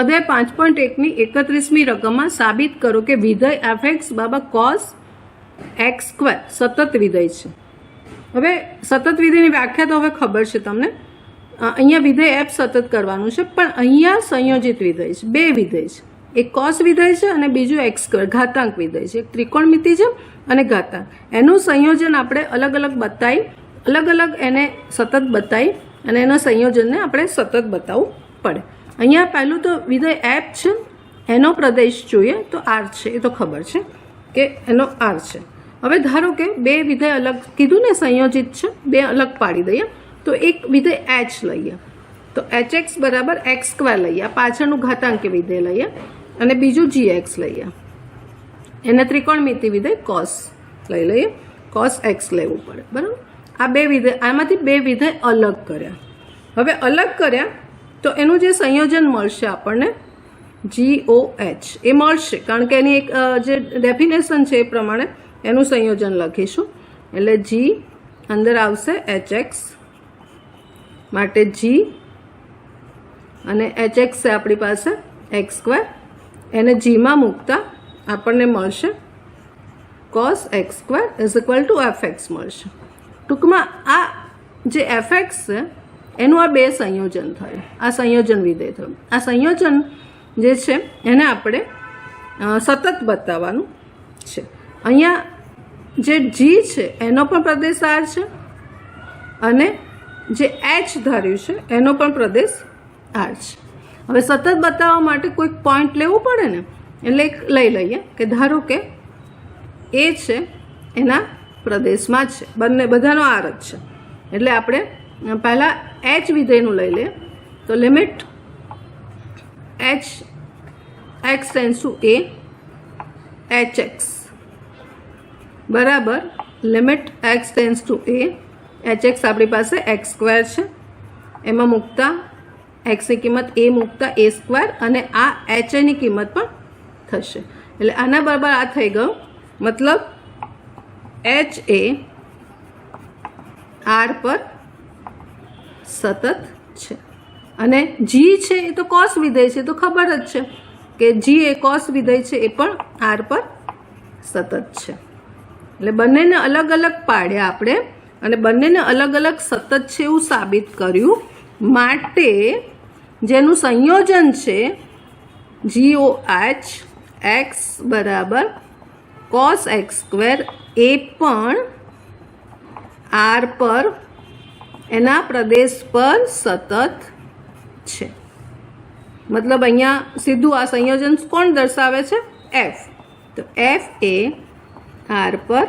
સ્વાધ્યાય 5.1ની 31મી રકમમાં સાબિત કરો કે વિધેય fx બરાબર cos x સ્ક્વેર સતત વિધેય છે। હવે સતત વિધેયની વ્યાખ્યા તો હવે ખબર છે તમને। અહીંયા વિધેય f સતત કરવાનું છે, પણ અહીંયા સંયોજિત વિધેય છે, બે વિધેય છે, એક cos વિધેય છે અને બીજું x સ્ક્વેર ઘાતાંક વિધેય છે। એક ત્રિકોણમિતિ છે અને ઘાતાંક, એનું સંયોજન આપણે અલગ અલગ બતાવી, અલગ અલગ એને સતત બતાવી અને એના સંયોજનને આપણે સતત બતાવવું પડે। અહીંયા પહેલું તો વિધેય f છે, એનો પ્રદેશ જોઈએ તો r છે, એ તો ખબર છે કે એનો r છે। હવે ધારો કે બે વિધેય અલગ કીધું ને સંયોજિત છે, બે અલગ પાડી દઈએ તો એક વિધેય h લઈએ તો hx બરાબર x સ્ક્વેર લઈએ, પાછળનું ઘાતાંક વિધેય લઈએ, અને બીજું gx લઈએ, એને ત્રિકોણમિતિ વિધેય cos લઈ લઈએ, cos x લેવું પડે, બરાબર। આ બે વિધેય, આમાંથી બે વિધેય અલગ કર્યા। હવે અલગ કર્યા તો એનું જે સંયોજન મળશે આપણને GOH એ મળશે, કારણ કે એની એક જે ડેફિનેશન છે એ પ્રમાણે એનું સંયોજન લખીશું। એટલે G અંદર આવશે HX માટે G, અને HX છે આપણી પાસે x સ્ક્વેર, એને Gમાં મૂકતા આપણને મળશે cos x square is equal to fx મળશે। ટૂંકમાં આ જે fx છે એનું આ બે સંયોજન થયું, આ સંયોજન વિધેય થયું। આ સંયોજન જે છે એને આપણે સતત બતાવવાનું છે। અહીંયા જે G છે એનો પણ પ્રદેશ R છે, અને જે H ધાર્યું છે એનો પણ પ્રદેશ R છે। હવે સતત બતાવવા માટે કોઈક પોઈન્ટ લેવું પડે ને, એટલે એક લઈ લઈએ કે ધારો કે એ છે એના પ્રદેશમાં છે, બંને બધાનો R જ છે, એટલે આપણે પહેલાં H વિધેયનું લઈ લઈએ તો limit H x tense two a hx બરાબર limit x tense two a hx આપણી પાસે x સ્ક્વેર છે, એમાં મૂકતા xની કિંમત a મૂકતા a સ્ક્વેર, અને આ h ની કિંમત પણ થશે, એટલે આના બરાબર આ થઈ ગયું। મતલબ h એ r પર સતત છે, અને g છે એ તો cos વિધેય છે, તો ખબર જ છે કે g એ cos વિધેય છે, એ પણ r પર સતત છે। એટલે બંનેને અલગ અલગ પાડ્યા આપણે, અને બંનેને અલગ અલગ સતત છે એવું સાબિત કર્યું, માટે જેનું સંયોજન છે GOH x બરાબર cos x સ્ક્વેર એ પણ r પર એના પ્રદેશ પર સતત છે। મતલબ અહીંયા સીધું આ સંયોજન કોણ દર્શાવે છે? f, તો f એ r પર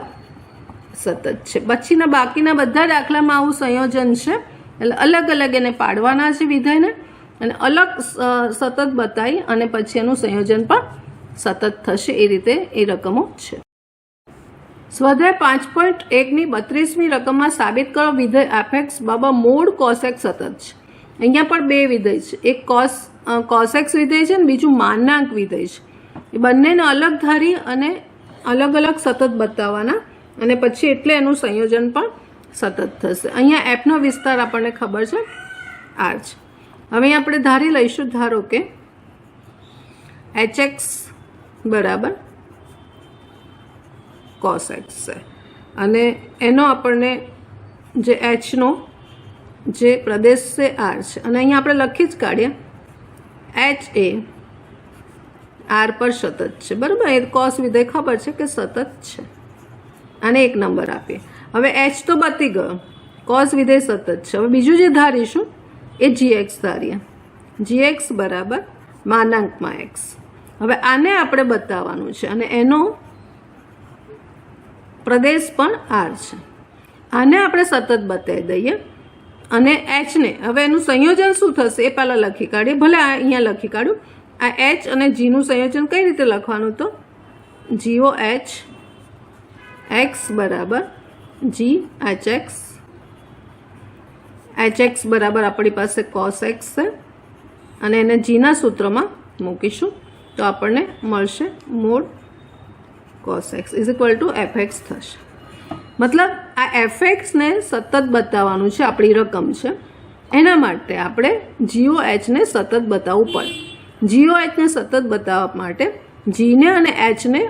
સતત છે। પછીના બાકીના બધા દાખલામાં આવું સંયોજન છે, એટલે અલગ અલગ એને પાડવાના છે વિધેયને, અને અલગ સતત બતાવી અને પછી એનું સંયોજન પણ સતત થશે, એ રીતે એ રકમો છે। સ્વાધ્યાય 5.1ની 32મી રકમમાં સાબિત કરો વિધેય fx બરાબર મોડ cos x સતત છે। અહીંયા પણ બે વિધેય છે, એક cos x વિધેય છે ને બીજું માનાંક વિધેય છે, એ બંનેને અલગ ધારી અને અલગ અલગ સતત બતાવવાના, અને પછી એટલે એનું સંયોજન પણ સતત થશે। અહીંયા એફનો વિસ્તાર આપણને ખબર છે r છે। હવે આપણે ધારી લઈશું, ધારો કે hx બરાબર cos x છે, અને એનો આપણને જે hનો જે પ્રદેશ છે r છે, અને અહીંયા આપણે લખી જ કાઢીએ h એ r પર સતત છે, બરાબર। એ cos વિધેય ખબર છે કે સતત છે, આને એક નંબર આપીએ। હવે h તો બતી ગયો, cos વિધેય સતત છે। હવે બીજું જે ધારીશું એ gx ધારીએ, gx બરાબર માનાંકમાં x। હવે આને આપણે બતાવવાનું છે, અને એનો પ્રદેશ પણ r છે, આને આપણે સતત બતાવી દઈએ, અને hને હવે એનું સંયોજન શું થશે એ પહેલાં લખી કાઢીએ, ભલે અહીંયા લખી કાઢું। આ h અને gનું સંયોજન કઈ રીતે લખવાનું? તો GOH x બરાબર GHX, HX બરાબર આપણી પાસે cos x છે, અને એને gના સૂત્રમાં મૂકીશું તો આપણને મળશે mode cos x is equal to fx થશે। મતલબ આ fxને સતત બતાવવાનું છે, આપણી રકમ છે, એના માટે આપણે GOH ને સતત બતાવવું પડે। GOH ને સતત બતાવવા માટે જીને અને એચને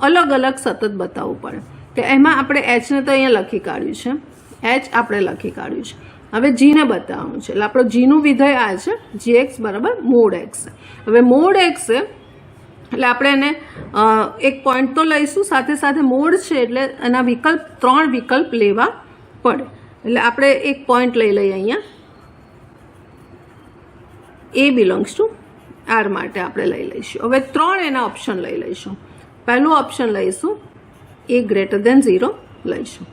અલગ અલગ સતત બતાવવું પડે. તો એમાં આપણે એચને તો અહીંયા લખી કાઢ્યું છે, એચ આપણે લખી કાઢ્યું છે. હવે જીને બતાવવાનું છે એટલે આપણો જીનું વિધેય આ છે, GX બરાબર મોડ એક્સ. હવે મોડ એક્સ એટલે આપણે એને એક પોઈન્ટ તો લઈશું, સાથે સાથે મોડ છે એટલે એના વિકલ્પ 3 વિકલ્પ લેવા પડે. એટલે આપણે એક પોઈન્ટ લઈ લઈએ અહીંયા, એ બિલોંગ્સ ટુ આર માટે આપણે લઈ લઈશું. હવે 3 એના ઓપ્શન લઈ લઈશું. પહેલું ઓપ્શન લઈશું એ ગ્રેટર દેન 0 લઈશું.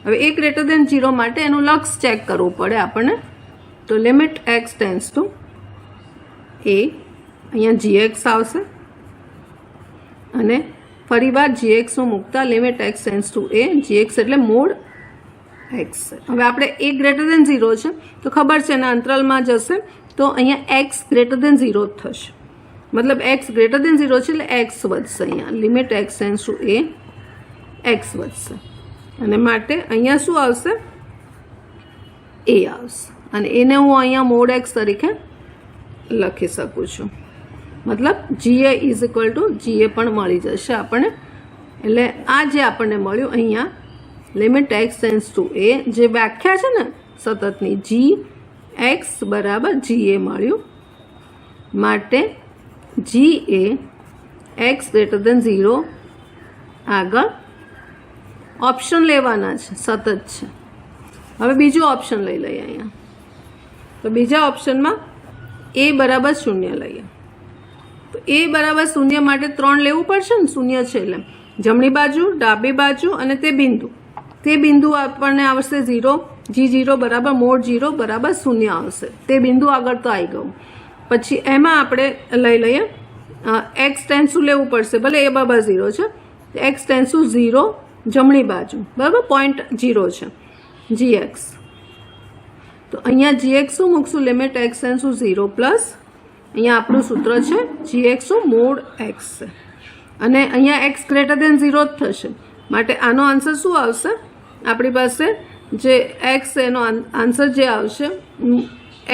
હવે એ ગ્રેટર દેન 0 માટે એનું લક્ષ ચેક કરવું પડે આપણને. તો લિમિટ એક્સ ટેન્સ ટુ એ, અહીંયા GX આવશે અને ફરીવાર GXનું મૂકતા લિમિટ એક્સ ટેન્સ ટુ એ, GX એટલે મોડ એક્સ. હવે આપણે એ ગ્રેટર દેન 0 છે તો ખબર છે એના અંતરાલમાં જશે તો અહીંયા એક્સ ગ્રેટર દેન 0 થશે, મતલબ એક્સ ગ્રેટર દેન 0 છે એટલે એક્સ વધશે. અહીંયા લિમિટ એક્સ ટેન્સ ટુ એ, એક્સ વધશે અને માટે અહીંયા શું આવશે, એ આવશે. અને એને હું અહીંયા મોડ એક્સ તરીકે લખી શકું છું, મતલબ GA is equal to GA પણ મળી જશે આપણને. એટલે આ જે આપણને મળ્યું અહીંયા લિમિટ એક્સ ટેન્સ ટુ એ, જે વ્યાખ્યા છે ને સતતની, GX બરાબર GA મળ્યું. માટે GA એક્સ ગ્રેટર દેન 0 આગળ ઓપ્શન લેવાના છે, સતત છે. હવે બીજો ઓપ્શન લઈ લઈએ અહીંયા. તો બીજા ઓપ્શનમાં એ બરાબર 0 લઈએ. તો એ બરાબર 0 માટે 3 લેવું પડશે ને, 0 છે એટલે જમણી બાજુ, ડાબી બાજુ અને તે બિંદુ આપણને આવશે 0. G0 બરાબર મોડ 0 બરાબર 0 આવશે. તે બિંદુ આગળ તો આવી ગયું. પછી એમાં આપણે લઈ લઈએ એક્સ ટેન્સ ટુ લેવું પડશે, ભલે એ બરાબર 0 છે, એક્સ ટેન્સ ટુ 0 જમણી બાજુ બરાબર 0.0 છે GX. તો અહીંયા GX શું મૂકશું, limit x tends to 0 plus અહીંયા આપણું સૂત્ર છે GX મોડ એક્સ છે અને અહીંયા એક્સ ગ્રેટર દેન 0 જ થશે. માટે આનો આન્સર શું આવશે, આપણી પાસે જે એક્સ એનો આન્સર જે આવશે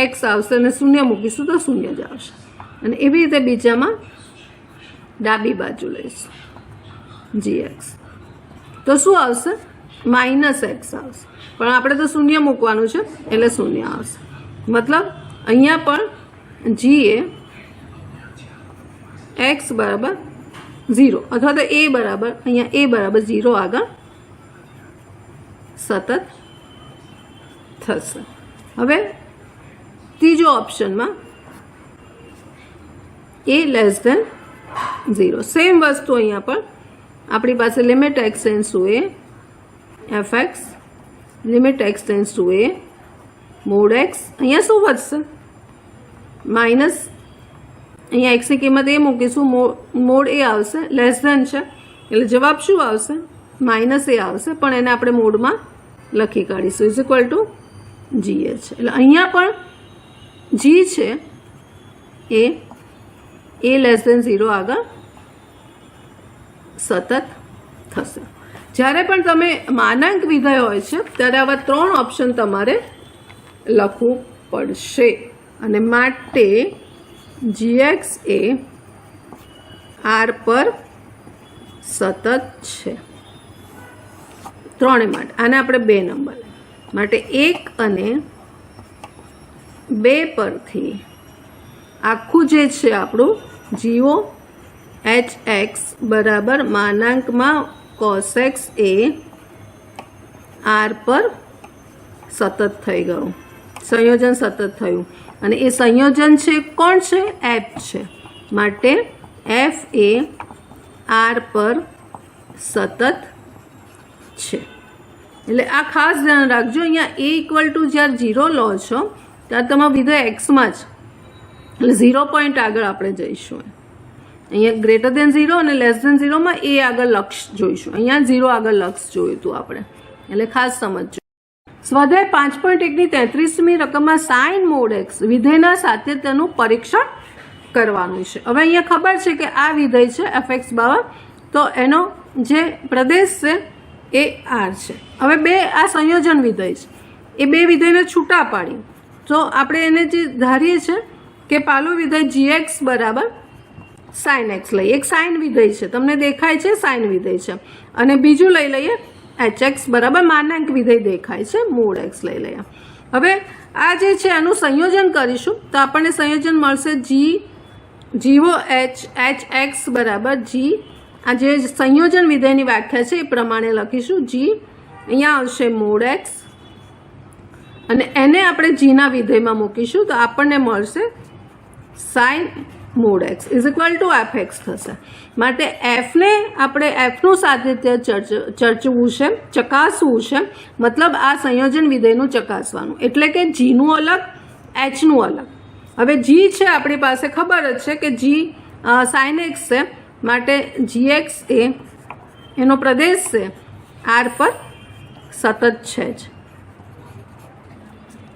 એક્સ આવશે અને 0 મૂકીશું તો 0 જ આવશે. અને એવી રીતે બીજામાં ડાબી બાજુ લઈશું GX તો શું આવશે, માઇનસ એક્સ આવશે. પણ આપણે તો 0 મૂકવાનું છે એટલે 0 આવશે. મતલબ અહીંયા પણ GA એક્સ બરાબર 0 અથવા તો એ બરાબર અહીંયા એ બરાબર 0 આગળ સતત થશે. હવે ત્રીજો ઓપ્શનમાં એ લેસ દેન 0, સેમ વસ્તુ અહીંયા પણ આપણી પાસે લિમિટ એક્સ ટેન્સ ટુ એ fx, limit x tends two એ મોડ એક્સ. અહીંયા શું વધશે, માઇનસ અહીંયા એક્સની કિંમત એ મૂકીશું, મોડ એ આવશે, લેસ ધેન છે એટલે જવાબ શું આવશે, માઇનસ એ આવશે, પણ એને આપણે મોડમાં લખી કાઢીશું ઇઝ ઇક્વલ ટુ GH. એટલે અહીંયા પણ G છે એ લેસ દેન 0 આગળ સતત થશે. જ્યારે પણ તમે માનાંક વિધેય હોય છે ત્યારે આવા 3 ઓપ્શન તમારે લખવું પડશે અને માટે GX એ R પર સતત છે 3 માટે. આને આપણે 2 નંબર માટે 1 અને 2 પરથી આખું જે છે આપણું GOHX બરાબર માનાંકમાં cos x એ R પર સતત થઈ ગયું, સંયોજન સતત થયું અને એ સંયોજન છે કોણ છે, F છે. માટે F એ R પર સતત છે. એટલે આ ખાસ ધ્યાન રાખજો. અહીંયા એ ઇક્વલ ટુ જ્યારે 0 લો છો ત્યારે તમારું વિધેય એક્સમાં જ, એટલે 0 પોઈન્ટ આગળ આપણે જઈશું. અહીંયા ગ્રેટર દેન 0 અને લેસ દેન 0માં એ આગળ લક્ષ જોઈશું. અહીંયા 0 આગળ લક્ષ જોયું હતું આપણે, એટલે ખાસ સમજજો. સ્વાધ્યાય 5.1ની 33મી રકમમાં સાઇન મોડ એક્સ વિધેયના સાતત્યનું પરીક્ષણ કરવાનું છે. હવે અહીંયા ખબર છે કે આ વિધેય છે fx બરાબર, તો એનો જે પ્રદેશ છે એ R છે. હવે બે આ સંયોજન વિધેય છે, એ બે વિધેયને છૂટા પાડી તો આપણે એને જે ધારીએ છીએ કે પાલું વિધેય gx બરાબર sin x લઈએ. એક સાઇન વિધેય છે, તમને દેખાય છે સાઇન વિધેય છે. અને બીજું લઈ લઈએ hx બરાબર માનાંક વિધેય દેખાય છે, મૂળ x લઈ લઈએ. હવે આ જે છે આનું સંયોજન કરીશું તો આપણને સંયોજન મળશે જીવો hx બરાબર g. આ જે સંયોજન વિધેયની વ્યાખ્યા છે એ પ્રમાણે લખીશું. g અહીંયા આવશે મૂળ x અને એને આપણે જીના વિધેયમાં મૂકીશું તો આપણને મળશે સાઇન મૂળ x is equal to fx થશે. માટે fને આપણે fનું સાતત્ય ચર્ચવું છે, ચકાસવું છે. મતલબ આ સંયોજન વિધેયનું ચકાસવાનું, એટલે કે જીનું અલગ hનું અલગ. હવે જી છે આપણી પાસે ખબર જ છે કે જી સાઇન એક્સ છે, માટે gx એ એનો પ્રદેશ છે r પર સતત છે જ.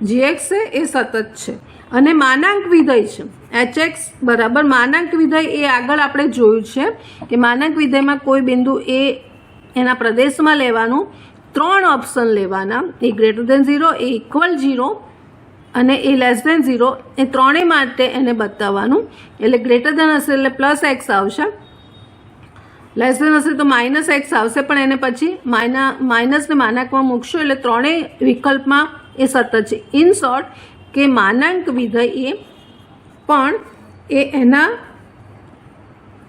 gx છે એ સતત છે અને માનાંક વિધેય છે hx બરાબર માનાંક વિધેય એ આગળ આપણે જોયું છે કે માનાંક વિધેયમાં કોઈ બિંદુ એ એના પ્રદેશમાં લેવાનું, 3 ઓપ્શન લેવાના, એ ગ્રેટર દેન 0, એ ઇક્વલ 0 અને એ લેસ દેન 0. એ ત્રણેય માટે એને બતાવવાનું. એટલે ગ્રેટર દેન હશે એટલે પ્લસ એક્સ આવશે, લેસ દેન હશે તો માઇનસ એક્સ આવશે, પણ એને પછી માઇનસને માનાંકમાં મૂકશું એટલે ત્રણેય વિકલ્પમાં એ સતત છે. ઇન શોર્ટ કે માનાંક વિધેય એ પણ એ એના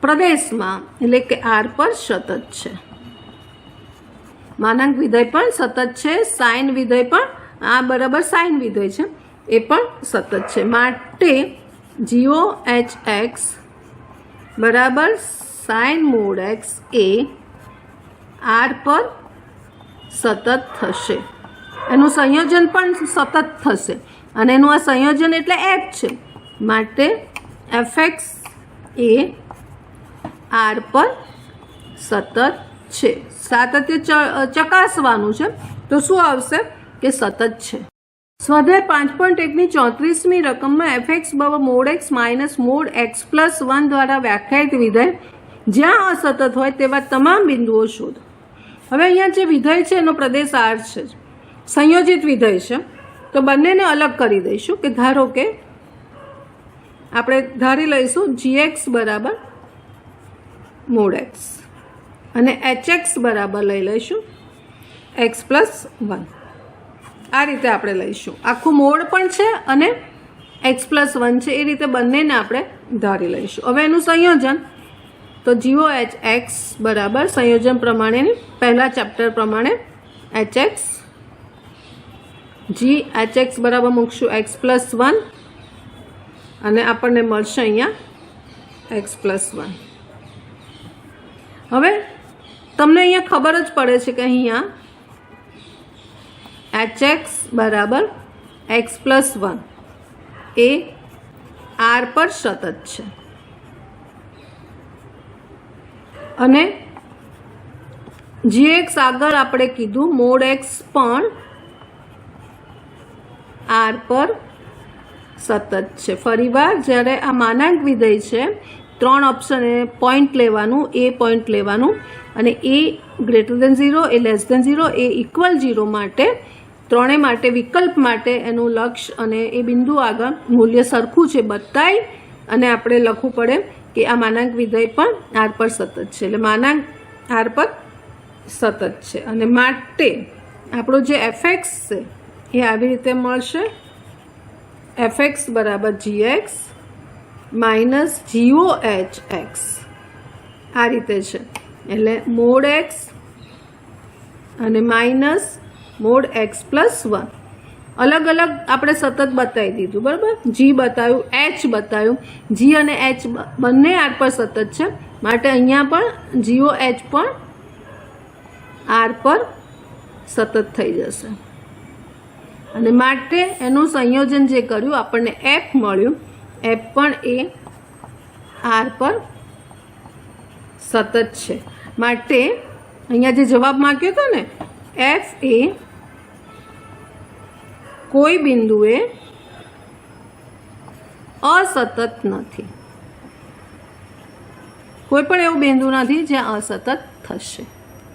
પ્રદેશમાં એટલે કે r પર સતત છે. માનાંક વિધેય પણ સતત છે, સાઇન વિધેય પણ આ બરાબર સાઇન વિધેય છે એ પણ સતત છે. માટે જીઓ hx બરાબર સાઇન મૂળ x એ r પર સતત થશે. એનું સંયોજન પણ સતત થશે અને એનું આ સંયોજન એટલે f છે. માટે fx એ r પર સતત છે. સાતત્ય ચકાસવાનું છે તો શું આવશે કે સતત છે. સ્વાધ્યાય 5.1ની 34મી રકમમાં fx બરાબર mode x minus mode x plus 1 દ્વારા વ્યાખ્યાયિત વિધેય જ્યાં અસતત હોય તેવા તમામ બિંદુઓ શોધો. હવે અહીંયા જે વિધેય છે એનો પ્રદેશ r છે, સંયોજિત વિધેય છે, તો બંનેને અલગ કરી દઈશું. કે ધારો કે આપણે ધારી લઈશું gx બરાબર મોડ x અને hx બરાબર લઈ લઈશું x પ્લસ 1. આ રીતે આપણે લઈશું. આખું મોડ પણ છે અને x પ્લસ 1 છે, એ રીતે બંનેને આપણે ધારી લઈશું. હવે એનું સંયોજન તો જીઓ hx બરાબર સંયોજન પ્રમાણેની પહેલા ચેપ્ટર પ્રમાણે hx જી hx બરાબર મૂકશું x પ્લસ 1 અને આપણને મળશે અહીંયા x પ્લસ 1. હવે તમને અહીંયા ખબર જ પડે છે કે અહીંયા hx બરાબર x પ્લસ 1 એ r પર સતત છે અને gx આગળ આપણે કીધું મોડ x પણ r પર સતત છે. ફરીવાર જ્યારે આ માનાંક વિધેય છે 3 ઓપ્શન પોઈન્ટ લેવાનું, એ પોઈન્ટ લેવાનું અને એ ગ્રેટર દેન 0, એ લેસ દેન 0, એ ઇક્વલ 0 માટે ત્રણેય માટે વિકલ્પ માટે એનું લક્ષ્ય અને એ બિંદુ આગળ મૂલ્ય સરખું છે બતાવી અને આપણે લખવું પડે કે આ માનાંક વિધેય પણ r પર સતત છે. એટલે માનાંક r પર સતત છે અને માટે આપણો જે fx છે એ આવી રીતે મળશે fx બરાબર gx માઇનસ જીઓ hx. આ રીતે છે એટલે મોડ x અને માઇનસ મોડ x પ્લસ 1 અલગ અલગ આપણે સતત બતાવી દીધું, બરાબર. જી બતાવ્યું, h બતાવ્યું. જી અને h બંને r પર સતત છે માટે અહીંયા પણ જીઓ h પણ r પર સતત થઈ જશે અને માટે એનું સંયોજન જે કર્યું આપણને f મળ્યું, f પણ એ r પર સતત છે. માટે અહીંયા જે જવાબ માંગ્યો હતો ને f એ કોઈ બિંદુએ અસતત નથી. કોઈ પણ એવું બિંદુ નથી જ્યાં અસતત થશે.